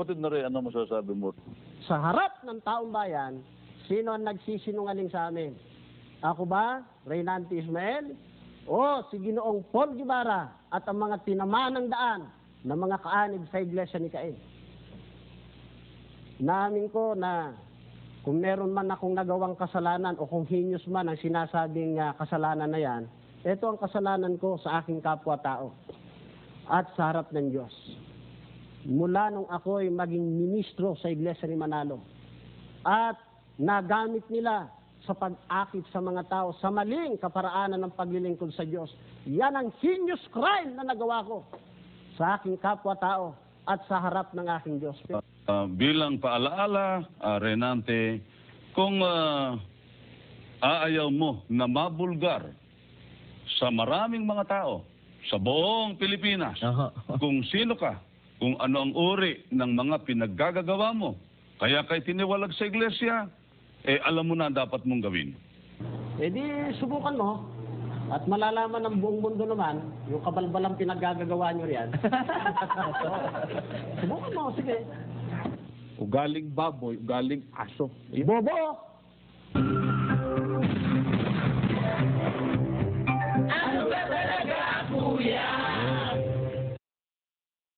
Kapatid na rin, ano masasabi mo? Sa harap ng taong bayan, sino ang nagsisinungaling sa amin? Ako ba, Reynante Ismael? O si Ginoong Paul Guevara at ang mga tinamaan ng daan ng mga kaanib sa Iglesia ni Cain? Naamin ko na kung meron man akong nagawang kasalanan o kung heinous man ang sinasabing kasalanan na yan, ito ang kasalanan ko sa aking kapwa-tao at sa harap ng Diyos. Mula nung ako'y maging ministro sa Iglesia ni Manalo at nagamit nila sa pag-akit sa mga tao sa maling kaparaanan ng paglilingkod sa Diyos. Yan ang heinous crime na nagawa ko sa aking kapwa-tao at sa harap ng aking Diyos. Bilang paalaala, Reynante, kung aayaw mo na mabulgar sa maraming mga tao sa buong Pilipinas, kung sino ka, kung ano ang uri ng mga pinaggagawa mo, kaya kay tiniwalag sa iglesia, alam mo na dapat mong gawin. Di subukan mo at malalaman ng buong mundo naman yung kabalbalang pinaggagawa nyo riyan. Subukan mo, sige. Ugaling baboy, ugaling aso. Bobo!